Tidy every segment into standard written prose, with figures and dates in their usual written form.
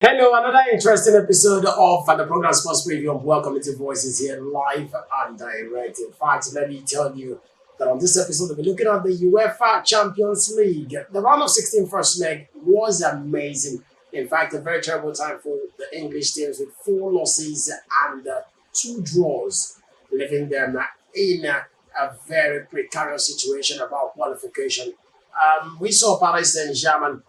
Hello, another interesting episode of the program Sports Preview. Welcome to Voices here live and direct. In fact, let me tell you that on this episode, we'll be looking at the UEFA Champions League. The round of 16 first leg was amazing. In fact, a very terrible time for the English teams with 4 losses and 2 draws, leaving them in a very precarious situation about qualification. We saw Paris Saint-Germain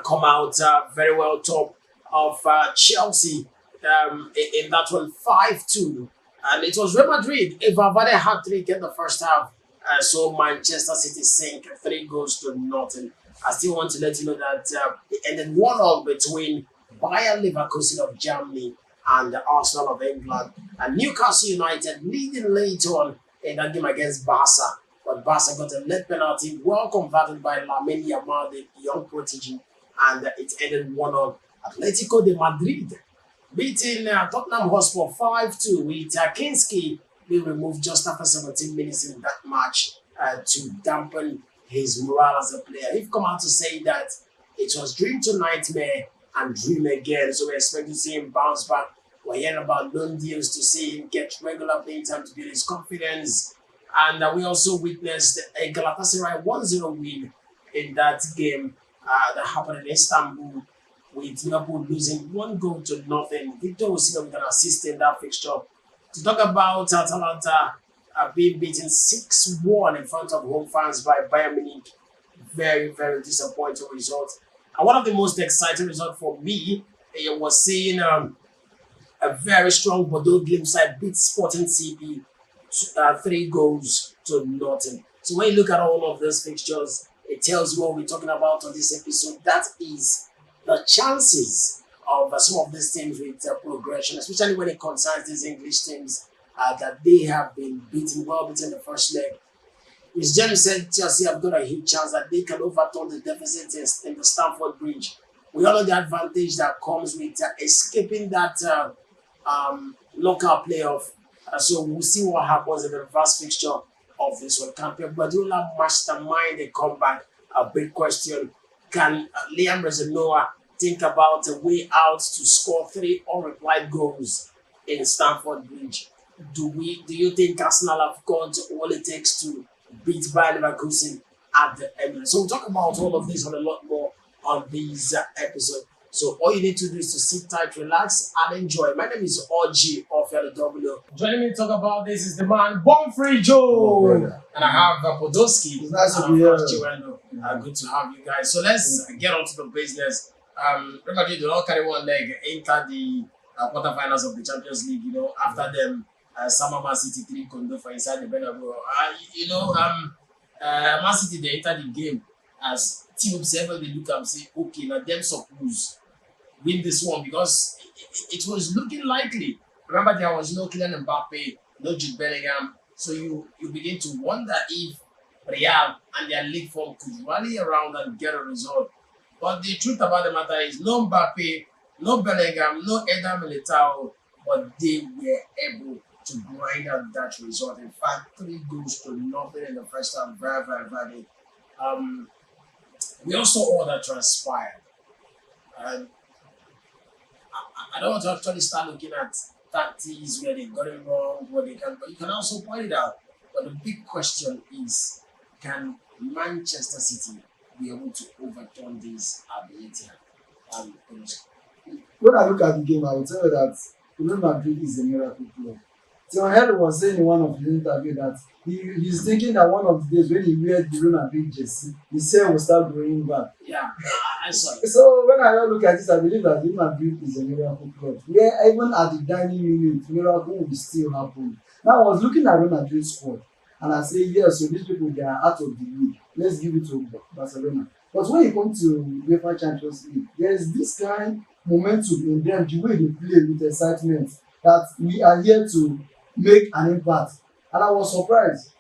come out very well top of Chelsea in that one 5-2. And it was Real Madrid. Valverde had 3 in the first half. So Manchester City sank 3 goals to nothing. I still want to let you know that it ended 1-1 between Bayern Leverkusen of Germany and Arsenal of England. And Newcastle United leading late on in that game against Barca. But Barca got a late penalty, well converted by Lamine Yamal, the young prodigy, and it ended 1-1. Atletico de Madrid beating Tottenham Hotspur 5-2 with Kinski being removed just after 17 minutes in that match to dampen his morale as a player. He've come out to say that it was dream to nightmare and dream again. So we expect to see him bounce back. We're hearing about loan deals to see him get regular playing time to build his confidence. And we also witnessed a Galatasaray 1-0 win in that game that happened in Istanbul, with Liverpool losing 1-0. Victor Osimhen with an assist in that fixture. To talk about Atalanta being beaten 6-1 in front of home fans by Bayern Munich. Very, very disappointing result. And one of the most exciting results for me was seeing a very strong Bordeaux Glimt side beat Sporting CP 3-0. So when you look at all of those fixtures, it tells you what we're talking about on this episode. That is the chances of some of these teams with progression, especially when it concerns these English teams that they have been beaten in the first leg. Ms. James said Chelsea have got a huge chance that they can overturn the deficit in the Stamford Bridge. We all know the advantage that comes with escaping that knockout playoff. So we'll see what happens in the reverse fixture of this one. Can Pep Guardiola mastermind a comeback? A big question. Can Liam Rezanoa think about a way out to score 3 unreplied goals in Stamford Bridge? Do you think Arsenal have got all it takes to beat Bayern Leverkusen at the Emirates? So we'll talk about all of this and a lot more on this episode. So all you need to do is to sit tight, relax, and enjoy. My name is Oji of LW. Joining me to talk about this is the man, Born Free Joe. And I have Podolski. It's nice to be here. Good to have you guys. So let's get on to the business. Real Madrid do not carry one leg enter the quarterfinals of the Champions League. After them, Man City 3 condo for inside the Bernabeu. Man City they enter the game as team observer. They look and say, okay, now them suppose win this one because it was looking likely. Remember, there was no Kylian Mbappe, no Jude Bellingham. So you begin to wonder if Real and their league form could rally around and get a result. But the truth about the matter is no Mbappe, no Bellingham, no Eder Militao, but they were able to grind out that result. In fact, 3-0 in the first half. Very, very, very. We also all that transpired. And I don't want to actually start looking at tactics where they got it wrong, where they can, but you can also point it out. But the big question is, can Manchester City be able to overturn this at the Etihad? When I look at the game, I will tell you that Real Madrid is a miracle club. Theo Henry was saying in one of his interviews that he's thinking that one of the days when he wears the Real Madrid jersey, his hair will start growing back. Yeah, I saw it. So when I look at this, I believe that Real Madrid is a miracle club. Where even at the dining minute, miracle will still happen. Now I was looking at Real Madrid's squad, and I say, yes, so these people, they are out of the league. Let's give it to Barcelona. But when you come to UEFA Champions League, there is this kind of momentum in them, the way they play with excitement, that we are here to make an impact. And I was surprised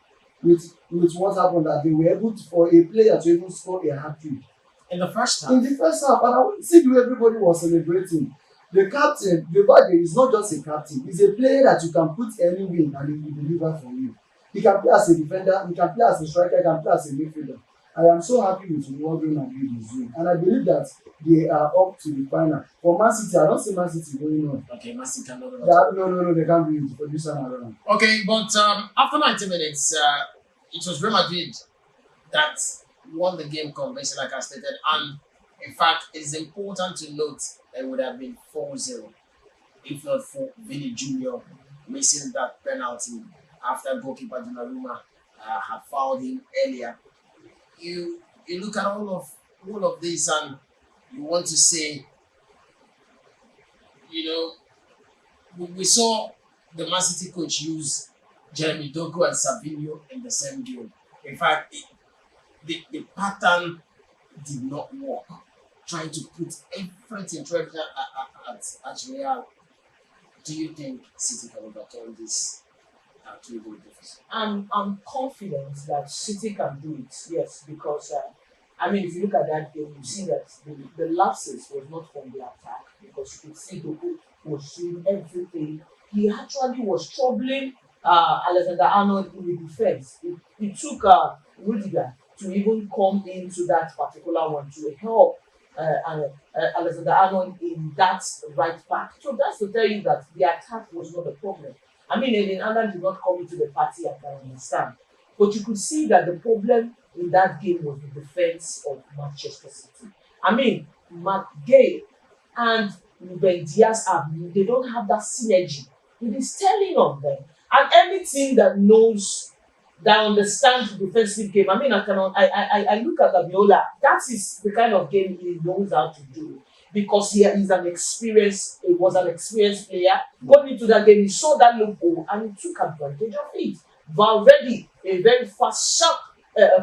with what happened, that they were able to, for a player to even score a hat-trick. In the first half? In the first half. And I want to see the way everybody was celebrating. The captain, Valverde, is not just a captain. He's a player that you can put anywhere and he will deliver for you. He can play as a defender, he can play as a striker, he can play as a midfielder. I am so happy with what Real Madrid is doing, and I believe that they are up to the final. For Man City, I don't see Man City going on. Okay, Man City cannot. No, they can't do it for this time around. Okay, but after 90 minutes, it was Real Madrid that won the game convincingly, like I stated. And in fact, it's important to note that it would have been 4-0 if not for Vini Jr. missing that penalty after goalkeeper Donnarumma had fouled him earlier. You look at all of this and you want to say, we saw the Man City coach use Jeremy Doku and Savinho in the same game. In fact, the pattern did not work. Trying to put everything at Real. Do you think City can overcome this 3-goal deficit? I'm confident that City can do it, yes, because if you look at that game, you see that the lapses was not from the attack because you could see Doku was doing everything. He actually was troubling Alexander Arnold in the defense. It took Rudiger to even come into that particular one to help Alexander Arnold in that right back. So that's to tell you that the attack was not a problem. Eden Hazard did not come into the party, I can understand. But you could see that the problem in that game was the defense of Manchester City. McGay and Ruben Diaz they don't have that synergy. It is telling on them. And any team that knows, that understands the defensive game. I look at Abiola. That is the kind of game he knows how to do because he was an experienced player. Going into that game, he saw that loophole and he took advantage of it. Valverde, a very fast, sharp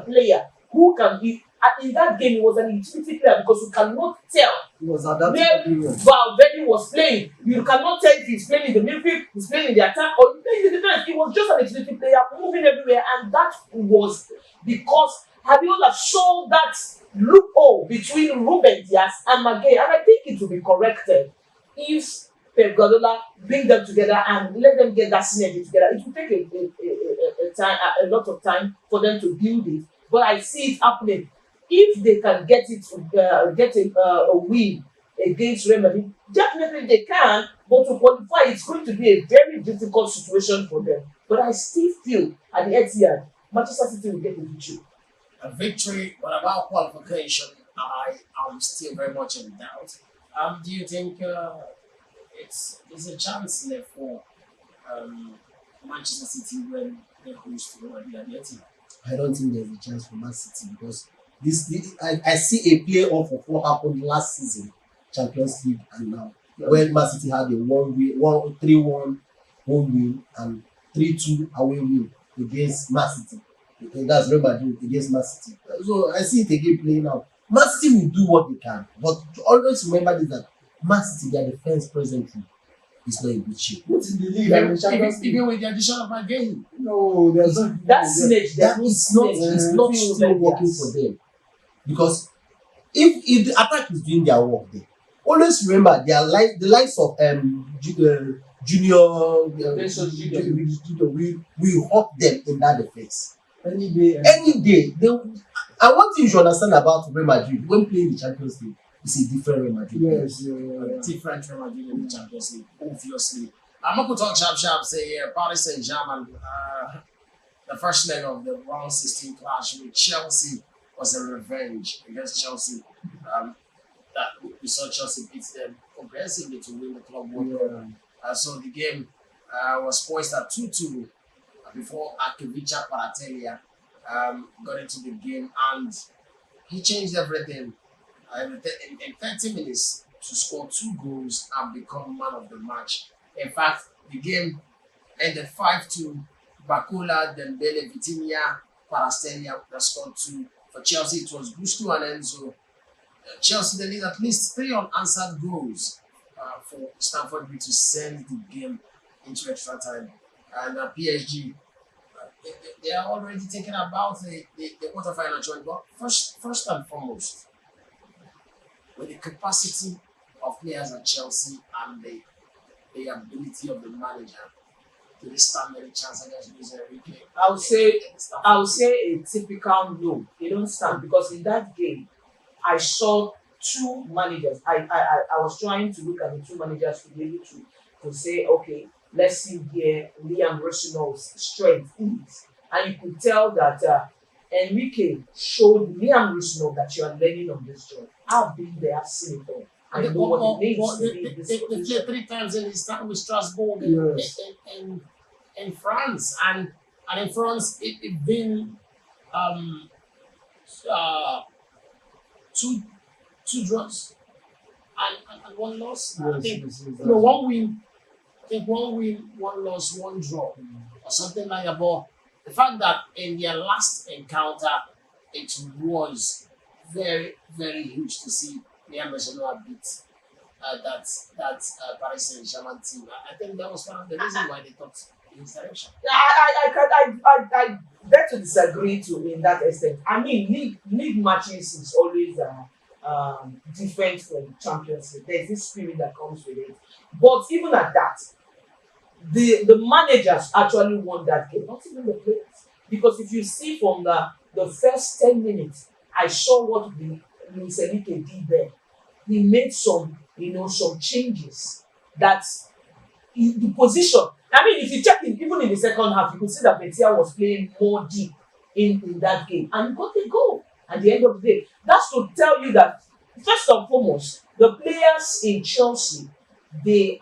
player who can be. In that game, he was an utility player because you cannot tell He was where adapting. Valverde was playing. You cannot tell if he's playing in the midfield, he's playing in the attack, or he's playing in the defense. He was just an utility player moving everywhere, and that was because Abiola saw that loophole between Ruben Diaz and Maguire, and I think it will be corrected if Pep Guardiola bring them together and let them get that synergy together. It will take a lot of time for them to build it, but I see it happening. If they can get a win against Real Madrid, definitely they can. But to qualify, it's going to be a very difficult situation for them. But I still feel at the Etihad, Manchester City will get a victory. A victory, but about qualification, I am still very much in doubt. Do you think there's a chance left for Manchester City when they host Real Madrid at the Etihad? I don't think there's a chance for Man City because I see a play-off of what happened last season, Champions League, and now when Man City had a 3-1 home win and 3-2 away win against Man City. That's Real Madrid against Man City. So I see it again playing out. Man City will do what they can, but always remember this, that Man City, their defense presently is not in good shape. What in the league and the Champions League? Even with the addition of Maguire. No, there's not. That synergy, That is not, it's not still working for them. Because if the attack is doing their work there, always remember the likes of Junior will hurt them in that defense. Any day. And one thing you should understand about Real Madrid when playing the Champions League, it's a different Real Madrid. Yes, Different Real Madrid in the Champions League, obviously. I'm not going to talk sharp, say Paris Saint-Germain, the first leg of the round 16 clash with Chelsea was a revenge against Chelsea. That we saw Chelsea beat them comprehensively to win the Club World Cup. So the game was poised at 2-2 before Akivica Kvaratskhelia got into the game, and he changed everything in 30 minutes to score 2 goals and become man of the match. In fact, the game ended 5-2. Bakula, Dembele, Vitinha, Kvaratskhelia scored 2. For Chelsea, it was Gusto and Enzo. Chelsea, they need at least 3 unanswered goals for Stamford Bridge to send the game into extra time. And PSG, they are already thinking about the quarterfinal joint. But first and foremost, with the capacity of players at Chelsea and the ability of the manager, Do they stand any chance against Luis Enrique? I would say a typical no. They don't stand because in that game, I saw two managers. I was trying to look at the two managers to be able to say, okay, let's see where Liam Rosino's strength is. And you could tell that Enrique showed Liam Rosino that you are learning on this job. I've been there, I've seen it all. I know what it means to be in this They position. played 3 times in his time with Strasbourg Yes. in France, and in France it been two draws and one loss. I think no, one win. I think one win, one loss, one draw, or something like that. But the fact that in their last encounter, it was very, very huge to see Liam Rosino beat that Paris Saint-Germain team. I think that was one of the reasons why they thought in his direction. I beg to disagree in that extent. I mean, league matches is always different from Champions League. There's this spirit that comes with it. But even at that, the managers actually won that game, not even the players. Because if you see from the first 10 minutes, I saw what Luis Enrique did there. He made some changes that the position. I mean, if you check it, even in the second half, you could see that Betia was playing more deep in that game and got a goal at the end of the day. That's to tell you that, first and foremost, the players in Chelsea, we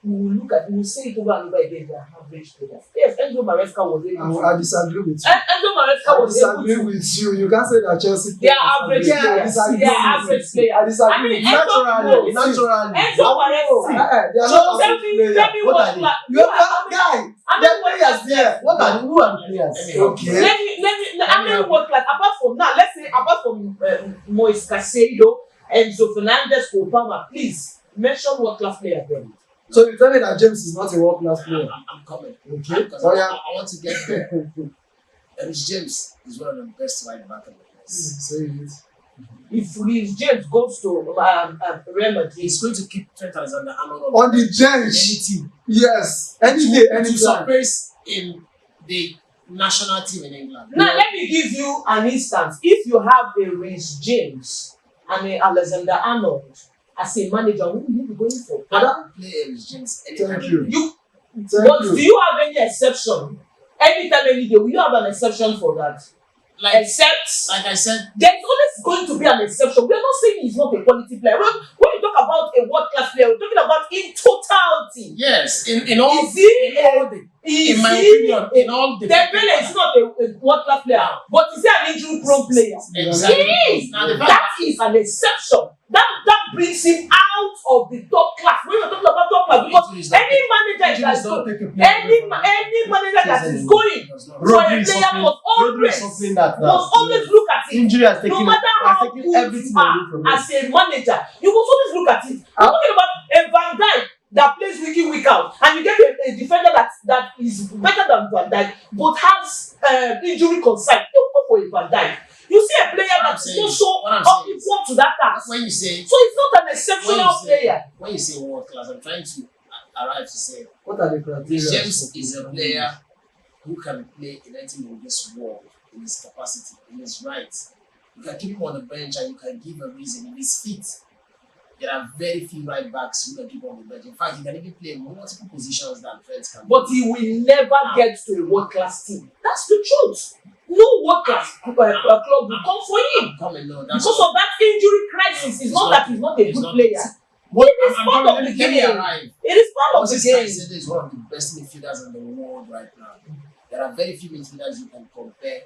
will say it over and over again, they are average players. Yes, Enzo Maresca was able to. I disagree with you. Enzo Maresca I was able disagree to. with you. You can't say that Chelsea. They are average Yeah, I players. disagree They are with average you. players. I disagree I mean, with you. Naturally. Enzo Maresca. They are So not tell average me players. What what are they? like You have that guy. The players there. What are the who are the players? Okay. I mean, what like apart from now, let's say apart from Moise Caicedo, Enzo Fernandez, Obama, please mention what class players then. So you tell me that James is not a world class player. I'm coming. Okay. Because Oh yeah. I want to get there. James is one of the best right back in the world. Say it. If Luis James goes to Real Madrid, He's going to keep Trent Alexander-Arnold On the any bench. team. Yes. Any day, To anytime. surface in the national team in England. now let me give you an instance. If you have a Luis James and a Alexander Arnold as a manager, who will you be going for? I don't play James anytime. Thank you. But do you have any exception? Anytime, any day, will you have an exception for that? Except, Like I said, there's always going to be an exception. We're not saying he's not a quality player. When you talk about a world class player, we're talking about in totality. yes, in all Is he in my opinion, in all the Dembele is not a world class player, but is he an injury prone player? Exactly. He is. Now the fact That is an exception. That brings him out of the top class. When we're talking about top class, because any manager that is any manager that is going for a player must always look at it. Injury has taken No matter how taken good everything you are away from him. as a manager, you must always look at it. We're talking about a Van Dijk that plays week in, week out, and you get a defender that is better than Van Dijk, but has injury concern. You go for a Van Dijk. You see a player that is not so equal to that task. when you say So it's not an exceptional player. when you say world class, I'm trying to arrive to say What are the criteria? James is a player who can play in anything in this world, in his capacity, in his right. You can keep him on the bench and you can give a reason in his feet. There are very few right backs who can keep on the bench. In fact, he can even play multiple positions than Trent can. But he will never get to a world class team. That's the truth. No world class club will come for him. Because of that injury crisis. It's not that he's not a good player. It is part of the game. It is part of the game. Caicedo is one of the best midfielders in the world right now. There are very few midfielders you can compare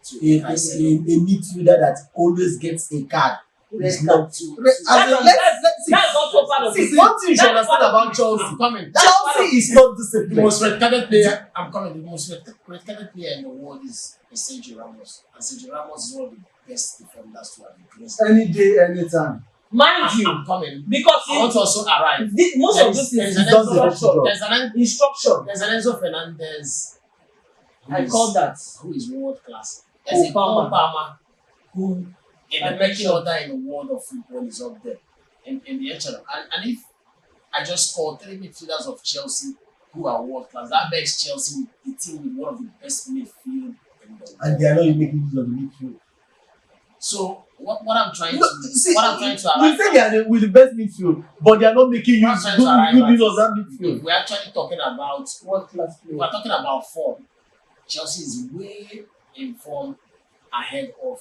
to A Caicedo. midfielder that always gets a card. It's not too. That's also part of the game. One thing you should understand about Chelsea. Chelsea is not The disciplined. most red-carded player, the most red-carded player in the world is Sergio Ramos. And Sergio Ramos is one of the best defenders to have been. Any day, anytime. Mind you, I'm coming. because I want to also arrive. most of this There's is an instruction. Enzo Fernandez. I call that. Who is world class. There's a Obama who in the pecking order in the world of football is up there in the echelon. And if I just call 3 midfielders of Chelsea who are world class. That makes Chelsea the team with one of the best midfield in the world. And they are not even making use of the midfield. So what I'm trying No, to see, what I'm trying to you arrive say they are with the best midfield, but they are not making What I'm use trying to arrive good at use of is, that midfield. we're actually talking about World class player. we're talking about form. Chelsea is way in form ahead of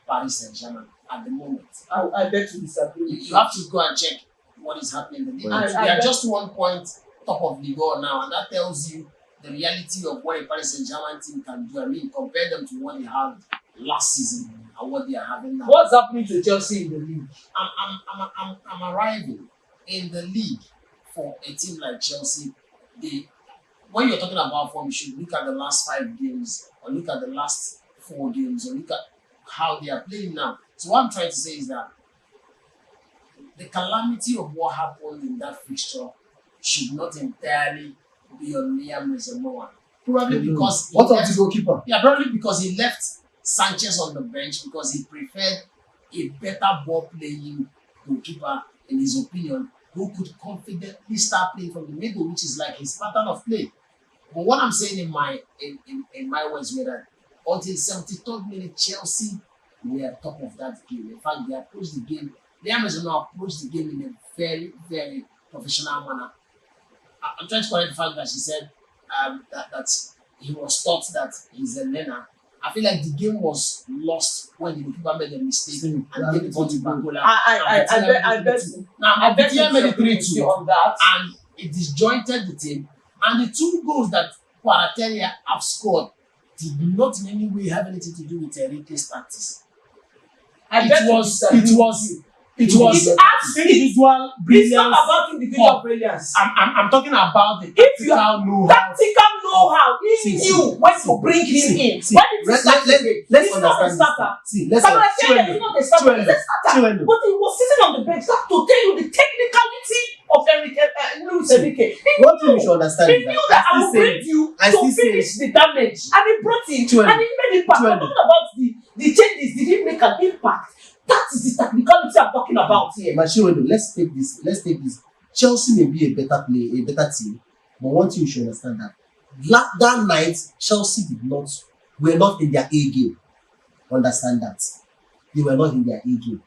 Paris Saint-Germain at the moment. I bet you disagree. You have to go and check what is happening in the league. Right. We are just 1 point top of the goal now, and that tells you the reality of what a Paris Saint-Germain team can do. I mean, compare them to what they had last season and what they are having now. What's happening to Chelsea in the league? I'm arriving in the league for a team like Chelsea. When you're talking about form, you should look at the last 5 games, or look at the last 4 games, or look at how they are playing now. So what I'm trying to say is that the calamity of what happened in that fixture should not entirely be on Liam Rezamoa. Probably because he What of left, the goalkeeper? yeah, probably because he left Sanchez on the bench because he preferred a better ball playing goalkeeper, in his opinion, who could confidently start playing from the middle, which is like his pattern of play. But what I'm saying in my words were that until 73rd minute, Chelsea were top of that game. In fact, they approached the game. Liam Rezamoa approached the game in a very, very professional manner. I'm trying to correct the fact that she said that he was taught that he's a learner. I feel like the game was lost when the goalkeeper made a mistake and gave it to Bagola. I bet Vitinha made it 3-2 on that. and it disjointed the team. And the 2 goals that Kvaratskhelia have scored did not in any way have anything to do with Enrique's tactics. It was individual It's not brilliance. about individual brilliance. I'm talking about the If you tactical know-how. Tactical know-how. He See, knew when to bring him in. see, When did he start the game? let's He's not a understand starter. this. See, let's Kvaratskhelia is not a starter. He's a starter. Chiwendo. But he was sitting on the bench to tell you the technicality of Luis Enrique. One thing you should understand He is knew that I that will bring you I to still say- finish the damage. And he brought him. Chiwendo. And he made impact. I'm Chiwendo. talking about the changes. Did he make an impact? That is the technicality I'm talking about here. Chiwendo, let's take this. Chelsea may be a better team, but one thing you should understand that night Chelsea were not in their A game. Understand that. They were not in their A game.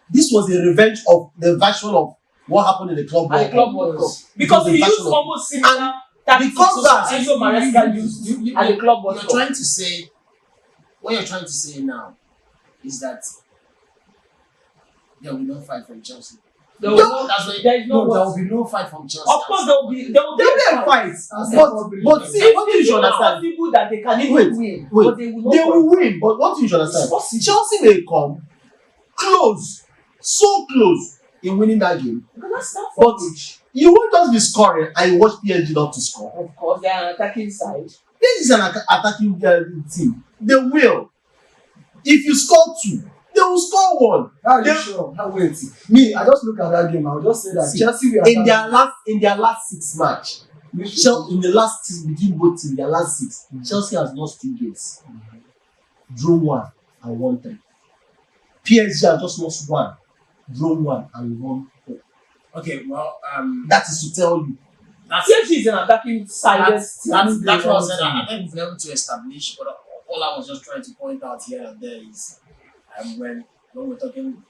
This was a revenge of the version of what happened in the club At the Club World Cup. Because the he used version of- almost similar tactics because that- Enzo Maresca used at the Club World You're Cup. trying to say, what you're trying to say now is that there will be no fight from Chelsea. There is no there what. will be no fight from Chelsea. Of course, there will be There'll be a fight. But see, what you It's should not understand. possible that they can even win, wait. but they will not. They will win, but what you should understand. It's possible. Chelsea may come close, so close in winning that game. Because that's not But foolish. you won't just be scoring and you watch PSG not to score. Of course, they are an attacking side. This is an attacking team. They will. If you score 2, they will score 1. How are you They- sure? Wait. Me, I just look at that game. I'll just say that See, Chelsea were in their last 6 match, in the last 6 between both teams, their last 6, Chelsea has lost 2 games, drawn 1 and won 3. PSG has just lost 1, drawn 1 and won 4. Okay, well, That is to tell you. that's PSG is an attacking side. that's what I said. I think we've been able to establish, but all I was just trying to point out here and there is when we're talking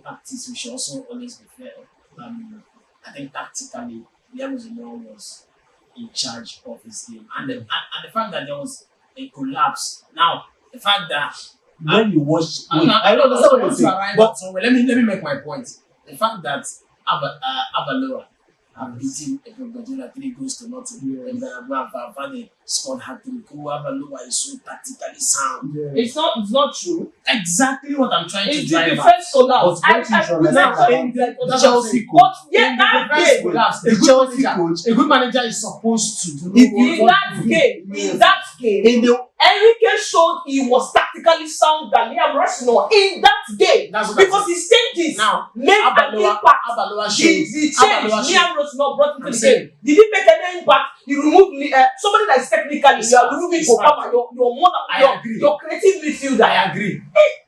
tactics, we should also always be fair. I think tactically, Liam Rezamoa was in charge of his game, and the fact that there was a collapse. Now, the fact that When you watch, I don't understand what you're saying, but so let me make my point. The fact that Abaloa have beaten Guardiola 3-0. And Vane scored hat-trick. Abaloa is so tactically sound. It's not true. Exactly what I'm trying to It's the drive at. defense collapse. But what you should understand That's the what I'm Chelsea saying. coach. But yeah, that defense game, collapse. The Chelsea coach. A good manager is supposed to do If what- in that game, In the Enrique showed he was tactically sound than Liam Rezamoa in that game. That's what I'm Because his changes Now, made an impact. Abaloa The showed. change Abaloa showed. Liam Rezamoa brought into I'm the saying- game. Did he make any impact? You remove somebody that is technically you are removing Smart. Obama, your I agree. creative midfielder. I agree.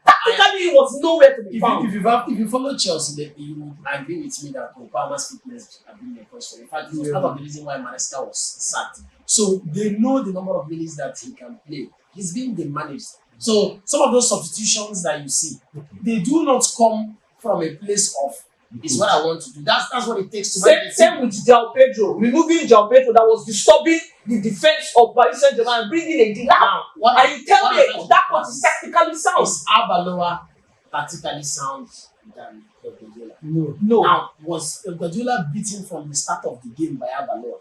Tactically, he was nowhere to be If found. you follow Chelsea, then you would agree with me that Palmer's fitness have been a question. In fact, it was part of the reason why Maresca was sacked. So they know the number of minutes that he can play. He's being managed. So some of those substitutions that you see, they do not come from a place of is what I want to do. That's what it takes to manage the Same team. with João Pedro. Removing João Pedro that was disturbing the defense of Paris Saint-Germain and bringing a Dilan. Now, And you tell me that was tactically sound. Is Abaloa tactically sound than Guardiola? No. Now, was Guardiola beaten from the start of the game by Abaloa?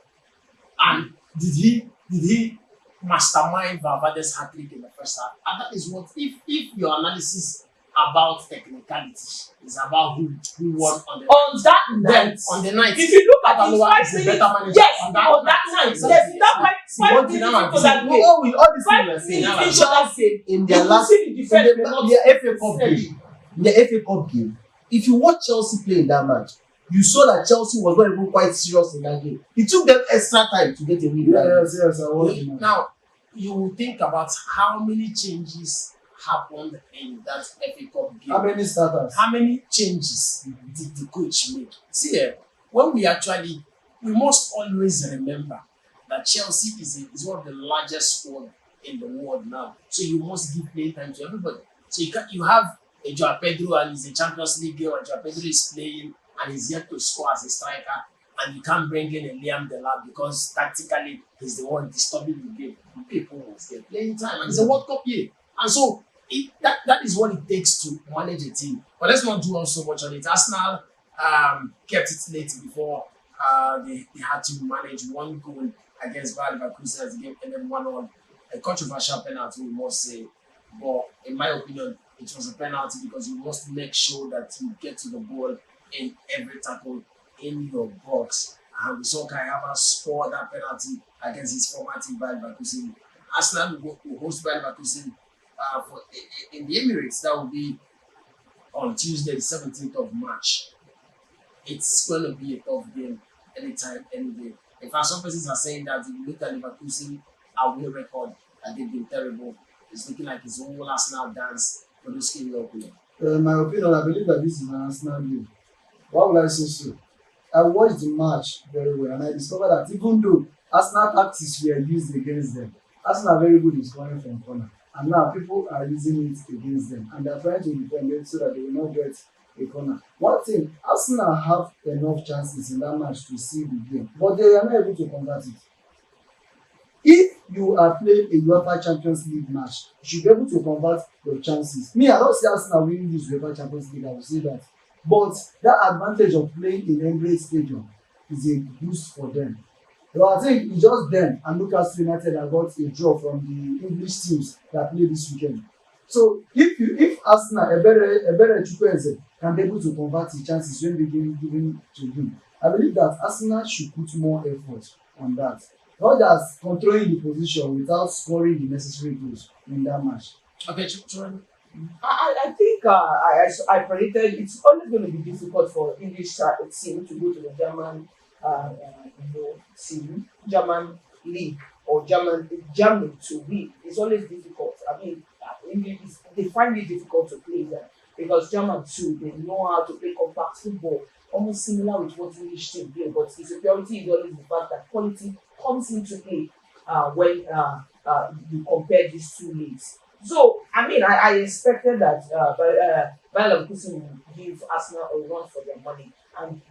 And did he mastermind Valverde's hat-trick in the first half? And that is what, if your analysis about technicality is about who won on the On that night, on the night, if you look at his Abaloa 5 is a minutes, better manager yes, on that on that night, So yes, that what 5 did minutes now into that game, All these things 5 we are saying, minutes into that game, in you their could last see the defense in were not their FA Cup steady. game, in the FA Cup game, if you watch Chelsea play in that match, you saw that Chelsea was not even quite serious in that game. It took them extra time to get a win. Yes, I was. Now, you will think about how many changes happened in that FA Cup game. How many starters? How many changes did the coach make? See, when we must always remember that Chelsea is one of the largest squad in the world now. So you must give playing time to everybody. So you have a João Pedro and he's a Champions League game, and João Pedro is playing and he's yet to score as a striker, and you can't bring in a Liam Delap because tactically he's the one disturbing the game. People must get playing time, and it's a World Cup year, and so that is what it takes to manage a team. But let's not dwell so much on it. Arsenal kept it late before they had to manage one goal against Bayer Leverkusen as the game ended 1-1. A controversial penalty, we must say, but in my opinion, it was a penalty because you must make sure that you get to the ball in every tackle in your box. And we saw Kai Havertz score that penalty against his former team Bayer Leverkusen. Arsenal will host Bayer Leverkusen in the Emirates. That will be on Tuesday, the 17th of March. It's going to be a tough game anytime, any day. In fact, some persons are saying that if you look at Leverkusen away record, that they've been terrible. It's looking like his whole Arsenal dance for those skin your opinion. In my opinion, I believe that this is an Arsenal game. Why would I say so? I watched the match very well and I discovered that even though Arsenal tactics were used against them, Arsenal are very good in scoring from corner. And now people are using it against them and they're trying to defend it so that they will not get a corner. One thing, Arsenal have enough chances in that match to see the game, but they are not able to convert it. If you are playing a UEFA Champions League match, you should be able to convert your chances. Me, I don't see Arsenal winning this UEFA Champions League, I will say that. But that advantage of playing in Emirates Stadium is a boost for them. So I think it's just them and Newcastle United that got a draw from the English teams that play this weekend. So if Arsenal, Ebere Chukwueze, can be able to convert his chances when the game is given to him, I believe that Arsenal should put more effort on that. Not just controlling the position without scoring the necessary goals in that match. Okay, I think I predicted it's always going to be difficult for English team to go to the German team, German league or Germany to win. It's always difficult. I mean, English they find it difficult to play there because German too they know how to play compact football, almost similar with what English team play. But the superiority is always the fact that quality comes into play when you compare these two leagues. So, I mean, I expected that Bayer Leverkusen will give Arsenal a run for their money.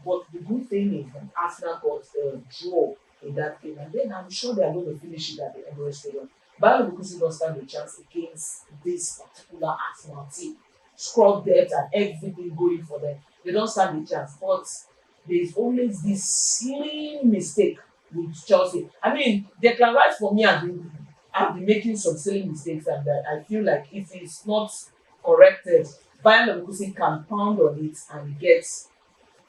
But the good thing is that Arsenal got a draw in that game. And then I'm sure they are going to finish it at the Emirates Stadium. Bayer Leverkusen don't stand a chance against this particular Arsenal team. Scrub depth and everything going for them. They don't stand a chance. But there's always this slim mistake with Chelsea. I mean, Declan Rice for me has been making some silly mistakes, and I feel like if it's not corrected, Bayer Leverkusen can pound on it and get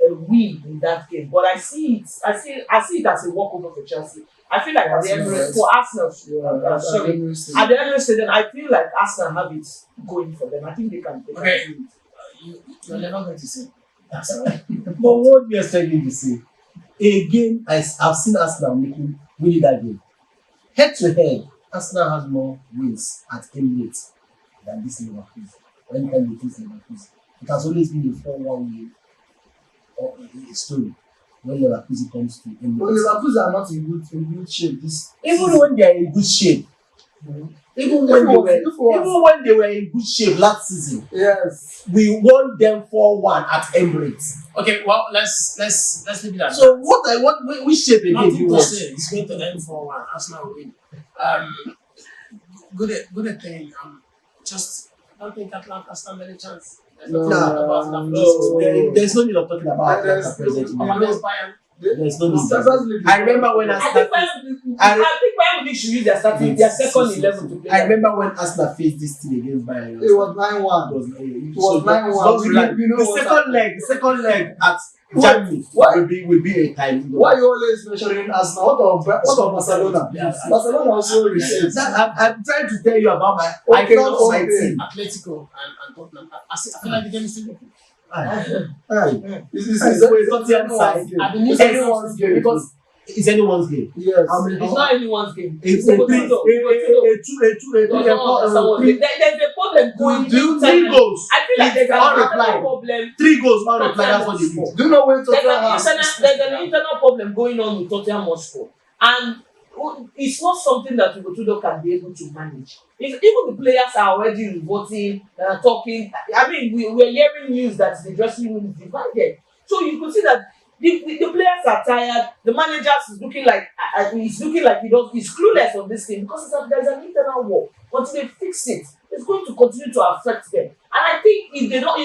a win in that game. But I see it as a walkover for Chelsea. I feel like at the Emirates for Arsenal, at the Emirates Stadium, I feel like Arsenal have it going for them. I think they can. Okay, you're never going to say that's all right. But what we are trying to say, again, I've seen Arsenal winning that game. Head to head, Arsenal has more wins at Emirates than this Liverpool. anytime they face Leverkusen. It has always been a 4-1 win or a story when Leverkusen comes to But Emirates. Leverkusen are not in good shape. Even when they are in good shape, even when they were in good shape last season, yes, we won them 4-1 at Emirates. Okay, well, let's leave it at that. So which shape again do you Nothing to want? say. It's going to end 4-1. Arsenal will win. Good thing. Just I don't think Atlanta stand any chance. There's No. nothing about that. There's no need of talking about Atlanta presently. Against Bayern. There's no need. Especially I remember when I Arsenal think Bayern Munich should use their second 11 to play. I remember when Arsenal faced this team against Bayern. it was 9-1. It was 9-1. We know The second leg at Germany will be a time. Why are you always measuring Arsenal? What of Barcelona? Yeah. Barcelona also received. I'm trying to tell you about I felt my team. Atletico and Tottenham. I feel like the game is still open. It's anyone's game because It's anyone's game. yes. It's not anyone's game. It's a a potato. There's a problem going three goals. I feel like there's an All internal reply. problem. 3 goals, 1 reply. That's what they do. Do you know when There's Tottenham an internal problem going on with Tottenham Hotspur, and it's not something that Ugotudo can be able to manage. Even the players are already revolting, talking. I mean, we're hearing news that the dressing room is divided. So you could see that the players are tired. The manager is looking like he's clueless on this thing because there's an internal war. Until they fix it, it's going to continue to affect them. And I think if they're not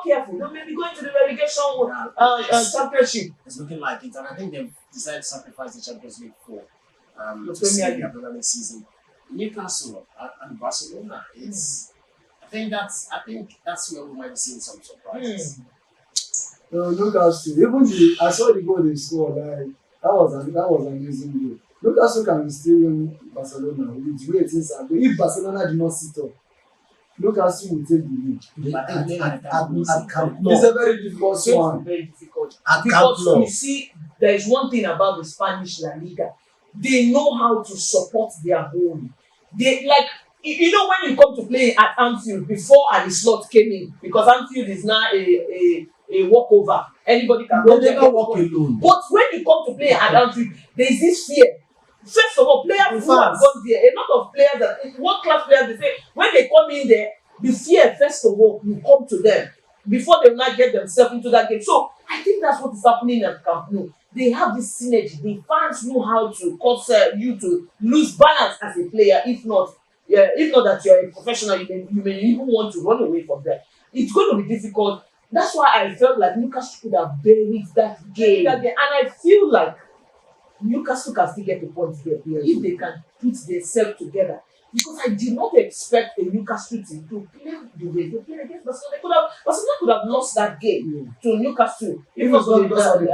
careful, they may be going to the relegation championship. It's looking like it, and I think they've decided to sacrifice the Champions League for The to see Premier their Premier League season. Newcastle and Barcelona. I think that's where we might be seeing some surprises. Newcastle, I saw the goal they scored. Like, that was an amazing goal. Newcastle can still win Barcelona with the way things are going. If Barcelona do not sit up, Newcastle will take the lead. At Camp Nou. It's a very difficult It's one. very difficult. At Camp Because Nou. you see, there is one thing about the Spanish La Liga. They know how to support their own. They like when you come to play at Anfield before Ali Slot came in, because Anfield is now a walkover. Anybody can go They there. never walk alone. But when you come to play at Anfield, there is this fear. First of all, players who have gone there, a lot of players that world-class players, they say when they come in there, the fear first of all will come to them before they will not get themselves into that game. So I think that's what is happening at Camp Nou. They have this synergy. The fans know how to cause you to lose balance as a player. If not that you're a professional, you may even want to run away from there. It's going to be difficult. That's why I felt like Newcastle could have buried that game. And I feel like Newcastle can still get a point there if they can put themselves together. Because I did not expect a Newcastle team to play the way they played against Barcelona. Barcelona could have lost that game to Newcastle if it was not because of the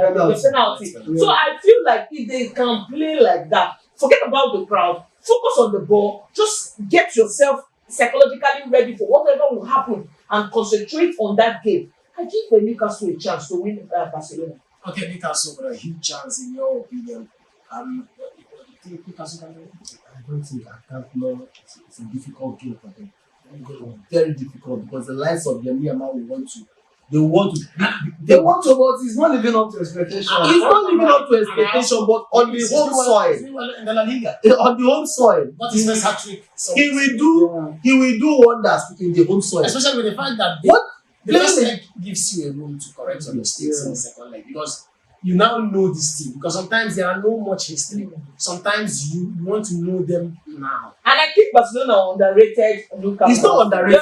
penalty. Yeah. So I feel like if they can play like that, forget about the crowd, focus on the ball, just get yourself psychologically ready for whatever will happen and concentrate on that game. I give Newcastle a chance to win Barcelona. Okay, Newcastle got a huge chance in your opinion. Do you think Newcastle can win? I don't think at Camp Nou it's a difficult game for them. Very difficult because the likes of Yemi Yamal want to, but it's not living up to expectation. It's not living up to expectation, but on the home soil, In the La Liga. on the home soil, What is this hat-trick? he will do wonders in the home soil. Especially with the fact that the first leg gives you a room to correct your mistakes in the second leg, because you now know this team. Because sometimes there are no much history. Sometimes you want to know them now. And I think Barcelona underrated Newcastle. It's not underrated.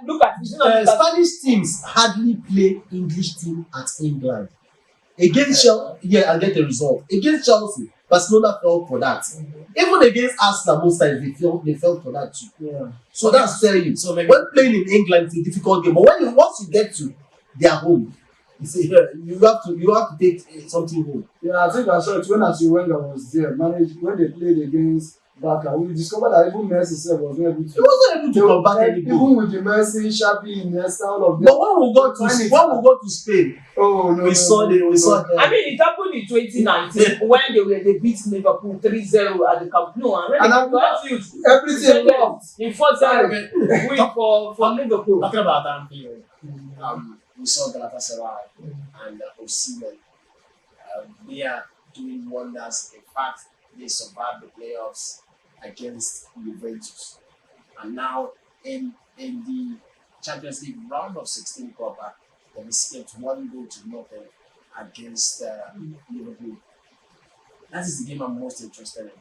Look at it. Spanish teams hardly play English team at England. Against Chelsea, I get the result. Against Chelsea, Barcelona fell for that. Even against Arsenal, most times they fell for that too. Yeah. So that's tell you. So maybe When playing in England, it's a difficult game. But once you get to their home, you have to take something home. Yeah, I think I saw it when Arsene Wenger was there. When they played against back. We discovered that even Messi himself was not able He to. wasn't able to convert any goal. Even with the Messi, Xavi, Iniesta, all of them. But when we got to Spain, Oh no! we saw them. I mean, it happened in 2019 when they beat Liverpool 3-0 at the Camp Nou, and when And they got you everything wrong. in 4-0 win for Liverpool. Talking about Anfield, we saw Galatasaray and Osimhen. They are doing wonders. In fact, they survived the playoffs against Juventus, and now in the Champions League round of 16 proper, they escaped 1-0 against Liverpool. That is the game I'm most interested in,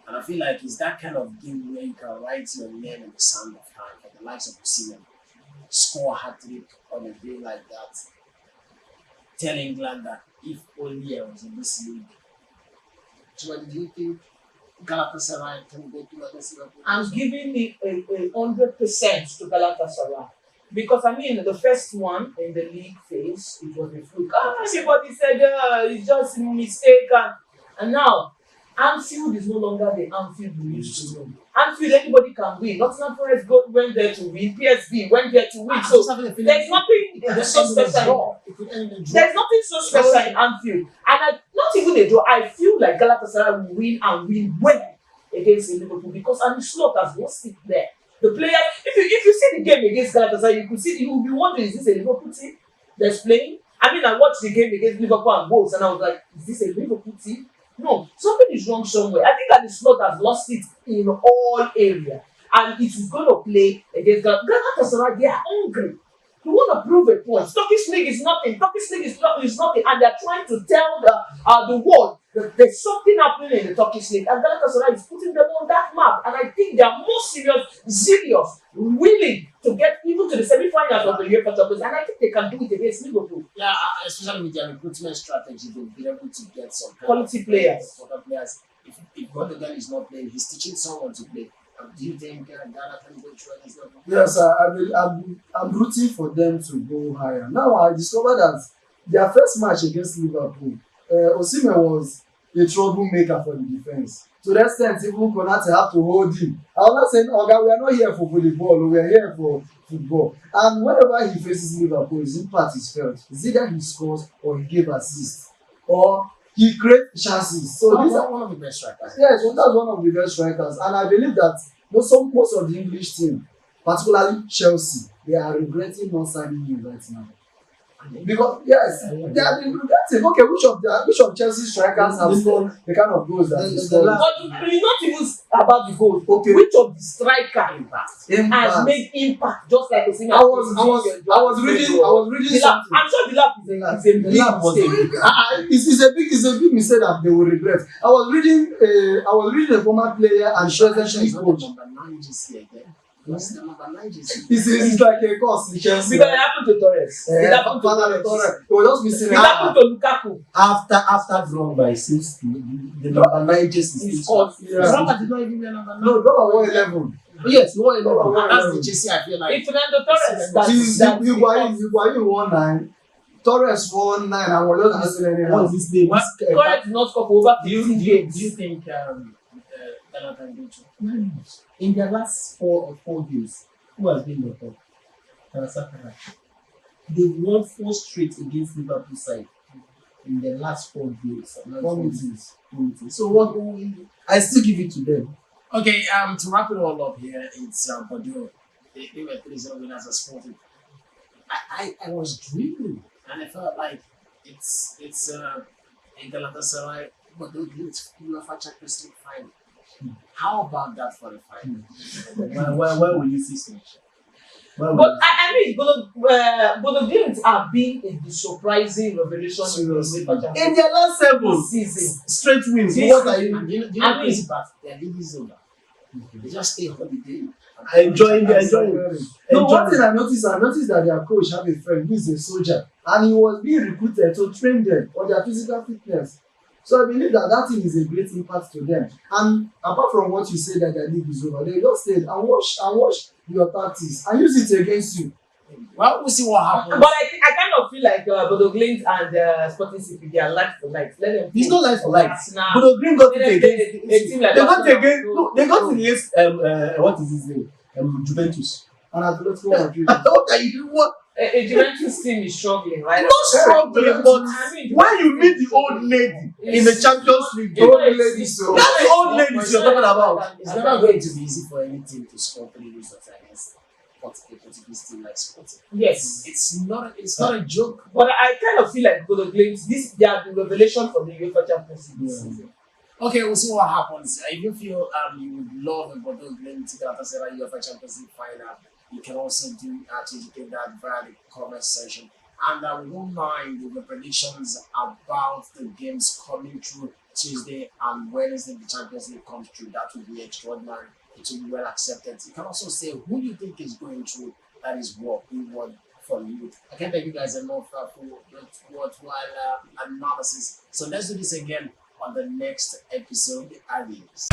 and I feel like it's that kind of game where you can write your name in the sand of time, like the likes of Osimhen, score a hat-trick on a day like that. Tell England that if only I was in this league. So do you think Galatasaray can go to Liverpool? I'm giving it a 100% to Galatasaray. Because I mean, the first one in the league phase, it was a fluke. Everybody said it's just a mistake, and now Anfield is no longer the Anfield we used to know. Anfield, anybody can win. Nottingham Forest went there to win. PSV went there to win. So there's nothing so special. There's nothing so special in Anfield, and not even a draw. I feel like Galatasaray will win and win well against Liverpool because Arne Slot has lost it there. The player, if you see the game against Galatasaray, you will be wondering, is this a Liverpool team that's playing? I mean, I watched the game against Liverpool and Wolves, and I was like, is this a Liverpool team? No, something is wrong somewhere. I think that the slot has lost it in all areas, and it is going to play against Galatasaray. They are hungry. They want to prove a point. Turkish league is nothing. Turkish league is nothing, and they are trying to tell the world that there's something happening in the Turkish league, and Galatasaray is putting them on that map. And I think they are more serious, willing to get even to the semi-finals of the UEFA Champions, and I think they can do it against Liverpool. Yeah, especially with their recruitment strategy, they'll be able to get some Quality players. If Gundogan is not playing, he's teaching someone to play. Do you think Ghana can go through against Liverpool? Yes, I'm rooting for them to go higher. Now I discovered that their first match against Liverpool, Osimhen was a troublemaker for the defense. To the extent even Konate have to hold him. I was not saying, "Okay, we are not here for volleyball, we are here for football." And whenever he faces Liverpool, his impact is felt. It's either he scores or he gave assists or he creates chances. So He's one of the best strikers. Yes, that's one of the best strikers, and I believe that most of the English team, particularly Chelsea, they are regretting not signing him right now. Because yes, they are regretting. Okay, which of Chelsea strikers have scored the kind of goals that he scored? But it's not even about the goals. Okay. Which of the striker has made impact just like Osimhen? I was reading something. I'm sure the lap is a big mistake. It's a big mistake that they will regret. I was reading a former player and present coach. It's like a course in Chelsea. Because it happened to Torres. It happened to Torres. It was just missing. It happened to Lukaku. After Drogba, since the number 9 jersey is called. Drogba did not even wear number 9. No, Drogba wore 11. Yes, wore 11. And that's the jersey I feel like. It's Fernando Torres. Higuain won 9. Torres won 9 and was just missing anyhow. What's his name? Torres did not score for over 15 games. Do you think Ghana can do too? In their last 4 games, who has been the top? Galatasaray. They've won 4 straight against Liverpool side in their last 4 games. 4 meetings. So what? I still give it to them. Okay, to wrap it all up here, it's Bordeaux. They were 3-0 winners at Sporting. I was dreaming, and I felt like it's a Galatasaray, but they'll do it UEFA Champions League final. How about that for the final? Where will you see such? But I mean, Bodo Glimt have been a surprising revelation in their last 7 season. Straight wins. What are you? Do you know crazy part? Their league is over. They just stay holiday. Enjoying. No, one thing I noticed that their coach have a friend who is a soldier, and he was being recruited to train them on their physical fitness. So I believe that thing is a great impact to them. And apart from what you say that their league is over, they just stayed and watch your tactics and use it against you. Well, we'll see what happens. But I kind of feel like Bodo Glimt and Sporting CP, they are life for life. Let them It's not life for life. Arsenal. But Green got Let it them against. play a team like They got Arsenal. against. No, they got against. What is his name? Juventus. And Atletico Madrid. What are you doing? What? A Juventus team is struggling, right? Not struggling, but I mean, when you meet the old lady in the Champions League game, Old lady, so- that's the old lady you're talking about. It's never going to be easy for any team to score 3 results against a Portuguese team like Sporting. Yes. It's not a joke. But I kind of feel like Bodo Glimt, they are the revelation for the UEFA Champions League this season. Okay, we'll see what happens. If you feel you would love a Bodo Glimt to get us a UEFA Champions League final, you can also do to indicate that via the comment section. And we don't mind the predictions about the games coming through Tuesday and Wednesday. The Champions League comes through. That will be extraordinary. It will be well accepted. You can also say who you think is going through. That is what we want for you. I can't thank you guys enough for worthwhile analysis. So let's do this again on the next episode. Adios.